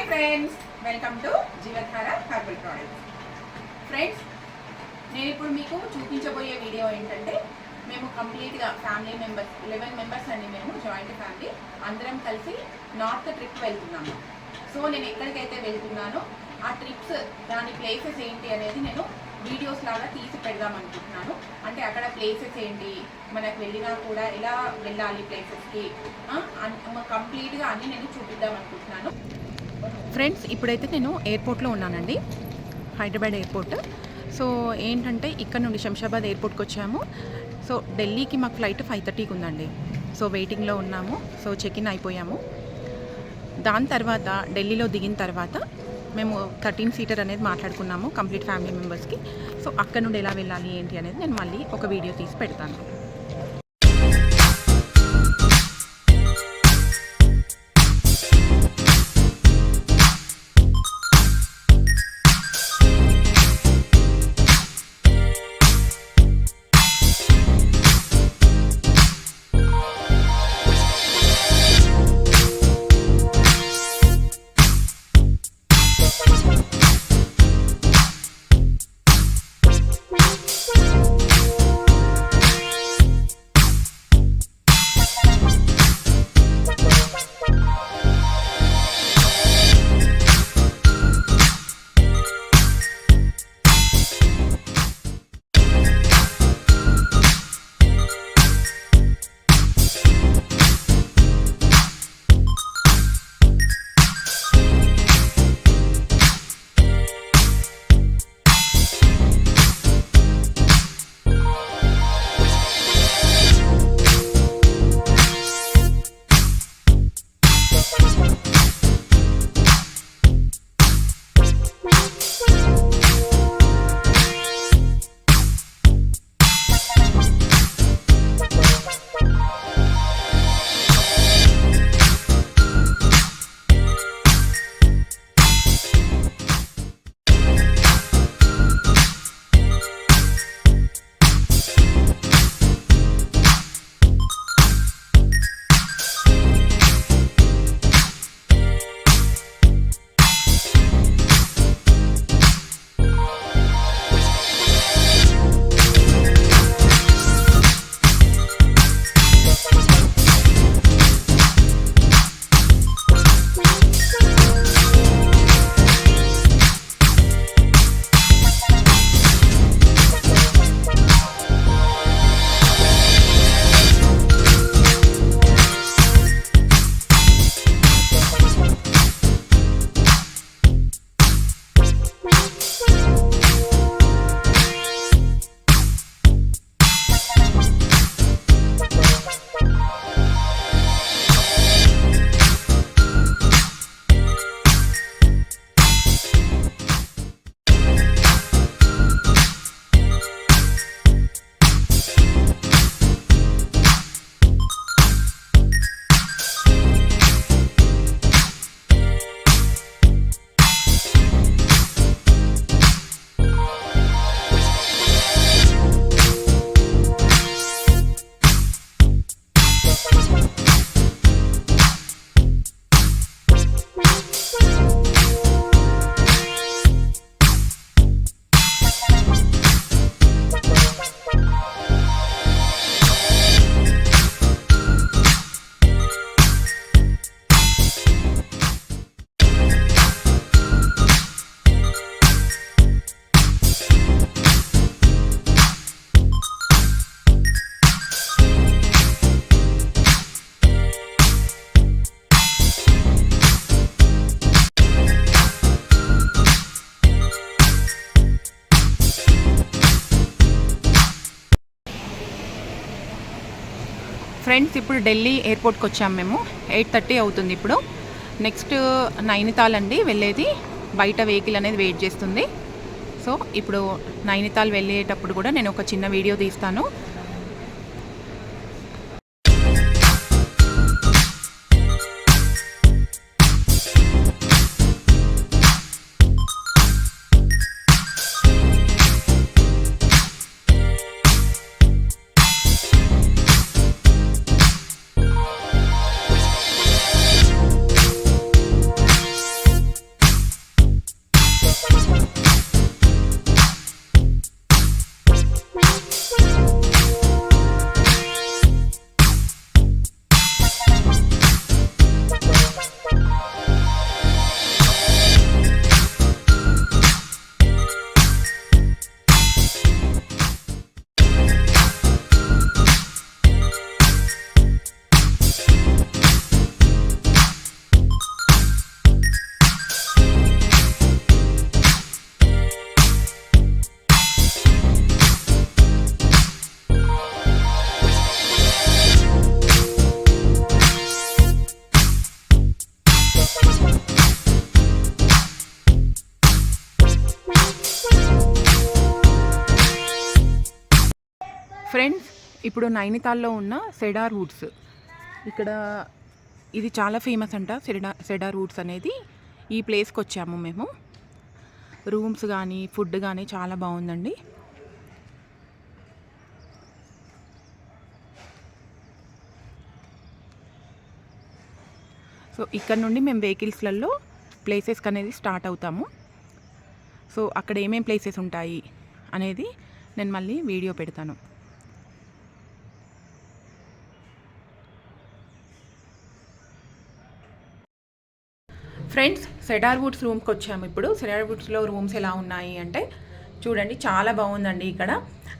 Friends, welcome to Jeevadhara herbal products. Friends, నేను ఇప్పుడు మీకు చూపించబోయే వీడియో ఏంటంటే, మేము కంప్లీట్గా ఫ్యామిలీ మెంబర్స్ 11 మెంబర్స్ అండి. మేము జాయింట్ ఫ్యామిలీ అందరం కలిసి నార్త్ ట్రిప్ వెళ్తున్నాము. సో నేను ఎక్కడికైతే వెళ్తున్నానో ఆ ట్రిప్స్, దాని ప్లేసెస్ ఏంటి అనేది నేను వీడియోస్ లాగా తీసి పెడదాం అనుకుంటున్నాను. అంటే అక్కడ ప్లేసెస్ ఏంటి, మనకు వెళ్ళినా కూడా ఎలా వెళ్ళాలి ప్లేసెస్కి, కంప్లీట్గా అన్నీ నేను చూపిద్దాం అనుకుంటున్నాను. ఫ్రెండ్స్, ఇప్పుడైతే నేను ఎయిర్పోర్ట్లో ఉన్నానండి, హైదరాబాద్ ఎయిర్పోర్ట్. సో ఏంటంటే ఇక్కడ నుండి శంషాబాద్ ఎయిర్పోర్ట్కి వచ్చాము. సో ఢిల్లీకి మాకు ఫ్లైట్ 5:30కి ఉందండి. సో వెయిటింగ్లో ఉన్నాము. సో చెక్ ఇన్ అయిపోయాము. దాని తర్వాత ఢిల్లీలో దిగిన తర్వాత మేము 13 సీటర్ అనేది మాట్లాడుకున్నాము కంప్లీట్ ఫ్యామిలీ మెంబర్స్కి. సో అక్కడ నుండి ఎలా వెళ్ళాలి ఏంటి అనేది నేను మళ్ళీ ఒక వీడియో తీసి పెడతాను. ఫ్రెండ్స్, ఇప్పుడు ఢిల్లీ ఎయిర్పోర్ట్కి వచ్చాము. మేము 8:30 అవుతుంది. ఇప్పుడు నెక్స్ట్ నైనితాల్ అండి వెళ్ళేది. బయట వెహికల్ అనేది వెయిట్ చేస్తుంది. సో ఇప్పుడు నైనితాల్ వెళ్ళేటప్పుడు కూడా నేను ఒక చిన్న వీడియో తీస్తాను. ఫ్రెండ్స్, ఇప్పుడు నైనితాల్లో ఉన్న సెడార్ వుడ్స్, ఇక్కడ ఇది చాలా ఫేమస్ అంట. సెడార్ వుడ్స్ అనేది. ఈ ప్లేస్కి వచ్చాము మేము. రూమ్స్ కానీ ఫుడ్ కానీ చాలా బాగుందండి. సో ఇక్కడ నుండి మేము వెహికల్స్లలో ప్లేసెస్కి అనేది స్టార్ట్ అవుతాము. సో అక్కడ ఏమేం ప్లేసెస్ ఉంటాయి అనేది నేను మళ్ళీ వీడియో పెడతాను. ఫ్రెండ్స్, సెడార్ వుడ్స్ రూమ్కి వచ్చాము ఇప్పుడు. సెడార్ వుడ్స్లో రూమ్స్ ఎలా ఉన్నాయి అంటే చూడండి, చాలా బాగుందండి ఇక్కడ.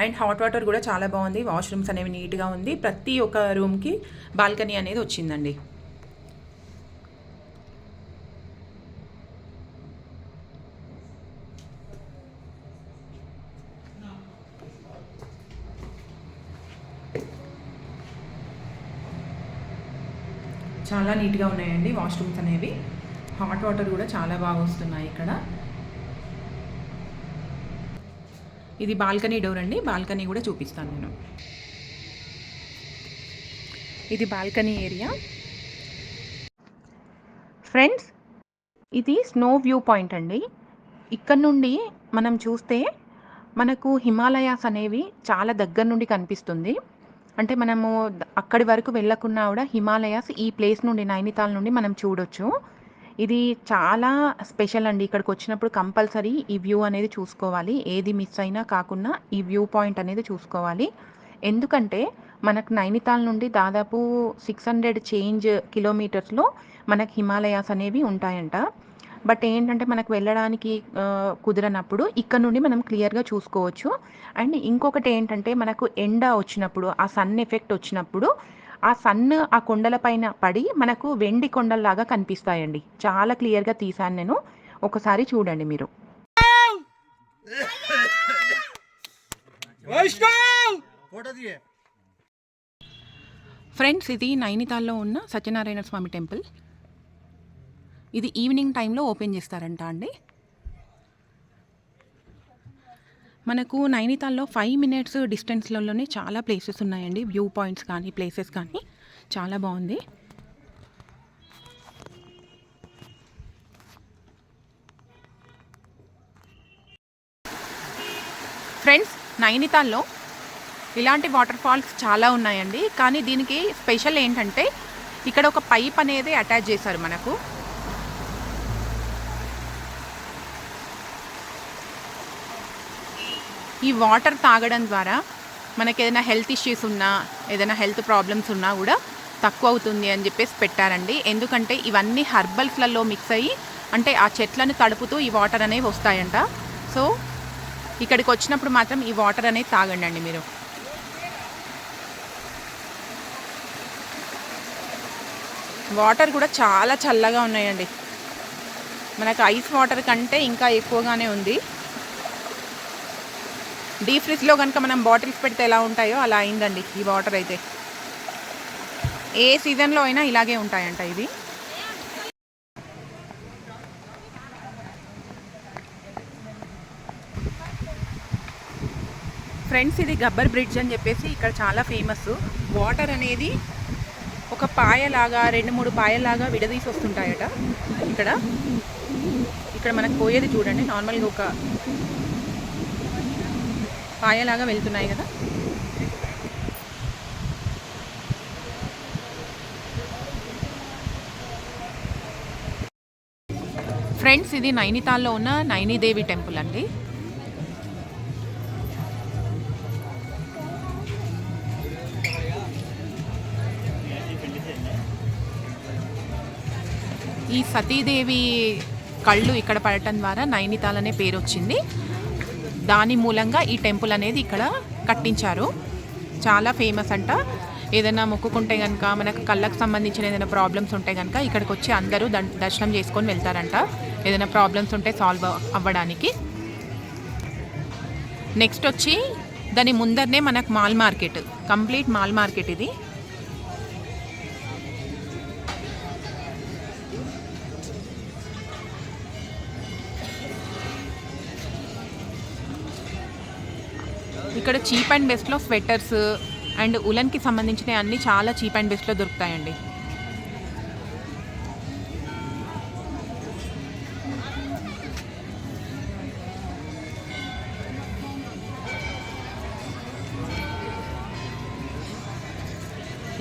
అండ్ హాట్ వాటర్ కూడా చాలా బాగుంది. వాష్రూమ్స్ అనేవి నీట్గా ఉంది. ప్రతి ఒక్క రూమ్కి బాల్కనీ అనేది వచ్చిందండి. చాలా నీట్గా ఉన్నాయండి వాష్రూమ్స్ అనేవి. హాట్ వాటర్ కూడా చాలా బాగా వస్తున్నాయి ఇక్కడ. ఇది బాల్కనీ డోర్ అండి. బాల్కనీ కూడా చూపిస్తాను నేను. ఇది బాల్కనీ ఏరియా. ఫ్రెండ్స్, ఇది స్నో వ్యూ పాయింట్ అండి. ఇక్కడ నుండి మనం చూస్తే మనకు హిమాలయాస్ అనేవి చాలా దగ్గర నుండి కనిపిస్తుంది. అంటే మనము అక్కడి వరకు వెళ్ళకున్నా కూడా హిమాలయాస్ ఈ ప్లేస్ నుండి, నైనితాల్ నుండి మనం చూడొచ్చు. ఇది చాలా స్పెషల్ అండి. ఇక్కడికి వచ్చినప్పుడు కంపల్సరీ ఈ వ్యూ అనేది చూసుకోవాలి. ఏది మిస్ అయినా కాకుండా ఈ వ్యూ పాయింట్ అనేది చూసుకోవాలి. ఎందుకంటే మనకు నైనితాల్ నుండి దాదాపు 600 చేంజ్ కిలోమీటర్స్లో మనకు హిమాలయాస్ అనేవి ఉంటాయంట. బట్ ఏంటంటే మనకు వెళ్ళడానికి కుదరనప్పుడు ఇక్కడ నుండి మనం క్లియర్గా చూసుకోవచ్చు. అండ్ ఇంకొకటి ఏంటంటే మనకు ఎండ వచ్చినప్పుడు, ఆ సన్ ఎఫెక్ట్ వచ్చినప్పుడు ఆ సన్ ఆ కొండల పైన పడి మనకు వెండి కొండల్లాగా కనిపిస్తాయండి. చాలా క్లియర్గా తీసాను నేను. ఒకసారి చూడండి మీరు. ఫ్రెండ్స్, ఇది నైనితాల్లో ఉన్న సత్యనారాయణ స్వామి టెంపుల్. ఇది ఈవినింగ్ టైంలో ఓపెన్ చేస్తారంట అండి. మనకు నైనితాల్లో 5 minutes డిస్టెన్స్లలోనే చాలా ప్లేసెస్ ఉన్నాయండి. వ్యూ పాయింట్స్ కానీ ప్లేసెస్ కానీ చాలా బాగుంది. ఫ్రెండ్స్, నైనితాల్లో ఇలాంటి వాటర్ ఫాల్స్ చాలా ఉన్నాయండి. కానీ దీనికి స్పెషల్ ఏంటంటే ఇక్కడ ఒక పైప్ అనేది అటాచ్ చేశారు మనకు. ఈ వాటర్ తాగడం ద్వారా మనకి ఏదైనా హెల్త్ ఇష్యూస్ ఉన్నా, ఏదైనా హెల్త్ ప్రాబ్లమ్స్ ఉన్నా కూడా తక్కువ అవుతుంది అని చెప్పేసి పెట్టారండి. ఎందుకంటే ఇవన్నీ హర్బల్స్లలో మిక్స్ అయ్యి, అంటే ఆ చెట్లను తడుపుతూ ఈ వాటర్ అనేవి వస్తాయంట. సో ఇక్కడికి వచ్చినప్పుడు మాత్రం ఈ వాటర్ అనేది తాగండి అండి మీరు. వాటర్ కూడా చాలా చల్లగా ఉన్నాయండి. మనకు ఐస్ వాటర్ కంటే ఇంకా ఎక్కువగానే ఉంది. డీప్ ఫ్రిడ్జ్లో కనుక మనం బాటిల్స్ పెడితే ఎలా ఉంటాయో అలా అయిందండి ఈ వాటర్ అయితే. ఏ సీజన్లో అయినా ఇలాగే ఉంటాయంట ఇవి. ఫ్రెండ్స్, ఇది గబ్బర్ బ్రిడ్జ్ అని చెప్పేసి ఇక్కడ చాలా ఫేమస్. వాటర్ అనేది ఒక పాయలాగా, 2-3 పాయలాగా విడదీసి వస్తుంటాయట ఇక్కడ. ఇక్కడ మనకు పోయేది చూడండి, నార్మల్గా ఒక పాయలాగా వెళ్తున్నాయి కదా. ఫ్రెండ్స్, ఇది నైనితాల్లో ఉన్న నైనీదేవి టెంపుల్ అండి. ఈ సతీదేవి కళ్ళు ఇక్కడ పడటం ద్వారా నైనితాల్ అనే పేరు వచ్చింది. దాని మూలంగా ఈ టెంపుల్ అనేది ఇక్కడ కట్టించారు. చాలా ఫేమస్ అంట. ఏదైనా మొక్కుకుంటే కనుక, మనకు కళ్ళకు సంబంధించిన ఏదైనా ప్రాబ్లమ్స్ ఉంటే కనుక ఇక్కడికి వచ్చి అందరూ దర్శనం చేసుకొని వెళ్తారంట, ఏదైనా ప్రాబ్లమ్స్ ఉంటే సాల్వ్ అవ్వడానికి. నెక్స్ట్ వచ్చి దాని ముందరనే మనకు mall market, complete mall market ఇది. ఇక్కడ చీప్ అండ్ బెస్ట్లో స్వెటర్స్ అండ్ ఉలన్కి సంబంధించినవి అన్నీ చాలా చీప్ అండ్ బెస్ట్లో దొరుకుతాయండి.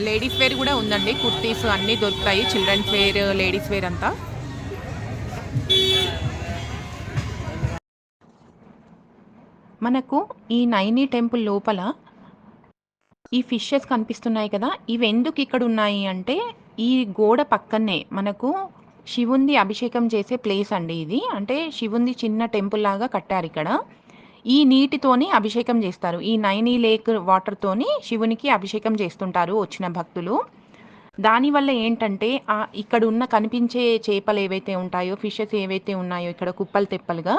లేడీస్ వేర్ కూడా ఉందండి, కుర్తీస్ అన్నీ దొరుకుతాయి, చిల్డ్రన్స్ వేర్, లేడీస్ వేర్ అంతా. మనకు ఈ నైని టెంపుల్ లోపల ఈ ఫిషెస్ కనిపిస్తున్నాయి కదా, ఇవి ఎందుకు ఇక్కడ ఉన్నాయి అంటే ఈ గోడ పక్కనే మనకు శివుంది అభిషేకం చేసే ప్లేస్ అండి ఇది. అంటే శివుంది చిన్న టెంపుల్ లాగా కట్టారు ఇక్కడ. ఈ నీటితోని అభిషేకం చేస్తారు, ఈ నైని లేక్ వాటర్తోని శివునికి అభిషేకం చేస్తుంటారు వచ్చిన భక్తులు. దానివల్ల ఏంటంటే ఇక్కడ ఉన్న కనిపించే చేపలు ఏవైతే ఉంటాయో, ఫిషెస్ ఏవైతే ఉన్నాయో ఇక్కడ కుప్పలు తెప్పలుగా,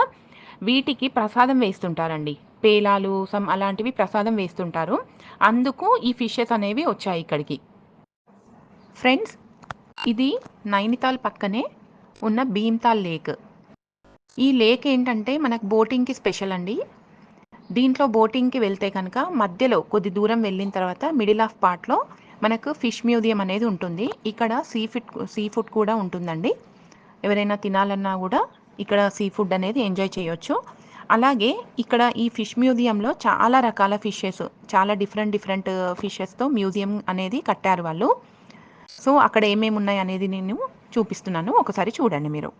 వీటికి ప్రసాదం వేస్తుంటారండి. పేలాలు అలాంటివి ప్రసాదం వేస్తుంటారు. అందుకు ఈ ఫిషెస్ అనేవి వచ్చాయి ఇక్కడికి. ఫ్రెండ్స్, ఇది నైనితాల్ పక్కనే ఉన్న భీమ్తాల్ లేక్. ఈ లేక్ ఏంటంటే మనకు బోటింగ్కి స్పెషల్ అండి. దీంట్లో బోటింగ్కి వెళ్తే కనుక మధ్యలో కొద్ది దూరం వెళ్ళిన తర్వాత మిడిల్ ఆఫ్ పార్ట్లో మనకు ఫిష్ మ్యూజియం అనేది ఉంటుంది. ఇక్కడ సీ ఫుడ్ కూడా ఉంటుందండి. ఎవరైనా తినాలన్నా కూడా ఇక్కడ సీ ఫుడ్ అనేది ఎంజాయ్ చేయొచ్చు. అలాగే ఇక్కడ ఈ ఫిష్ మ్యూజియంలో చాలా రకాల ఫిషెస్, చాలా డిఫరెంట్ ఫిషెస్తో మ్యూజియం అనేది కట్టారు వాళ్ళు. సో అక్కడ ఏమేమి ఉన్నాయి అనేది నేను చూపిస్తున్నాను, ఒకసారి చూడండి మీరు.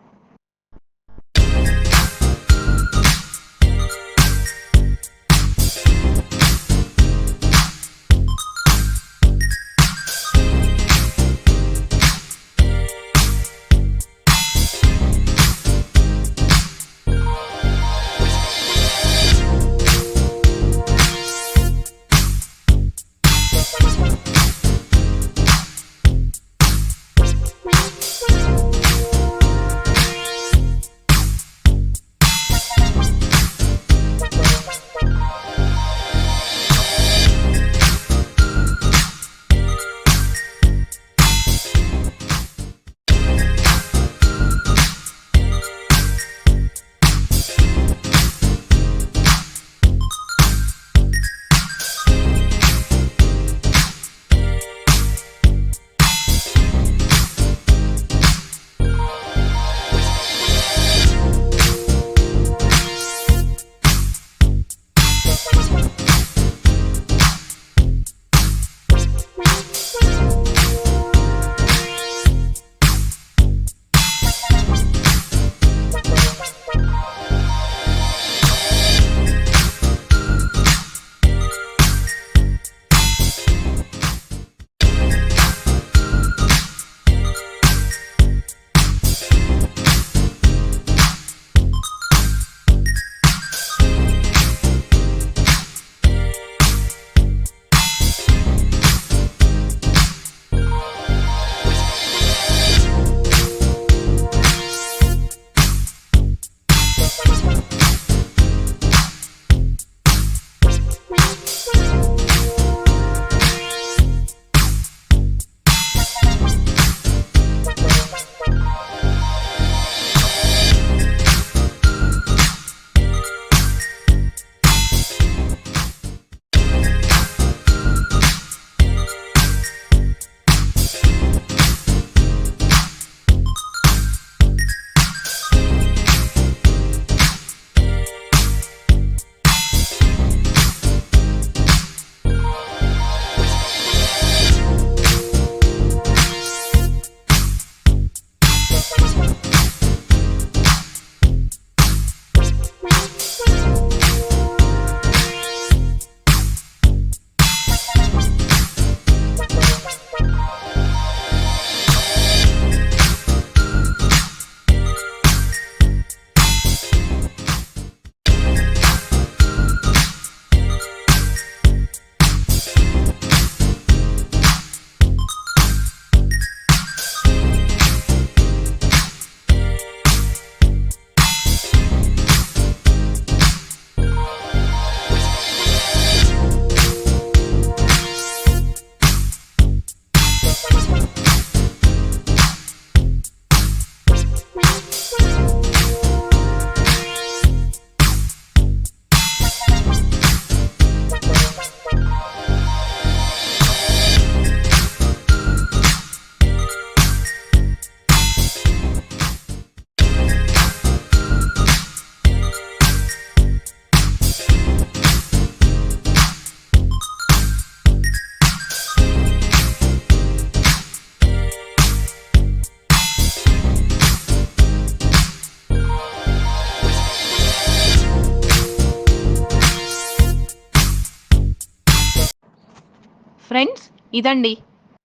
ఫ్రెండ్స్, ఇదండి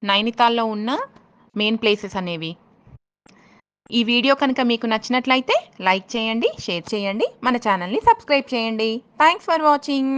నైనితాల్లో ఉన్న మెయిన్ ప్లేసెస్ అనేవి. ఈ వీడియో కనుక మీకు నచ్చినట్లయితే లైక్ చేయండి, షేర్ చేయండి, మన ఛానల్ని సబ్స్క్రైబ్ చేయండి. Thanks for watching.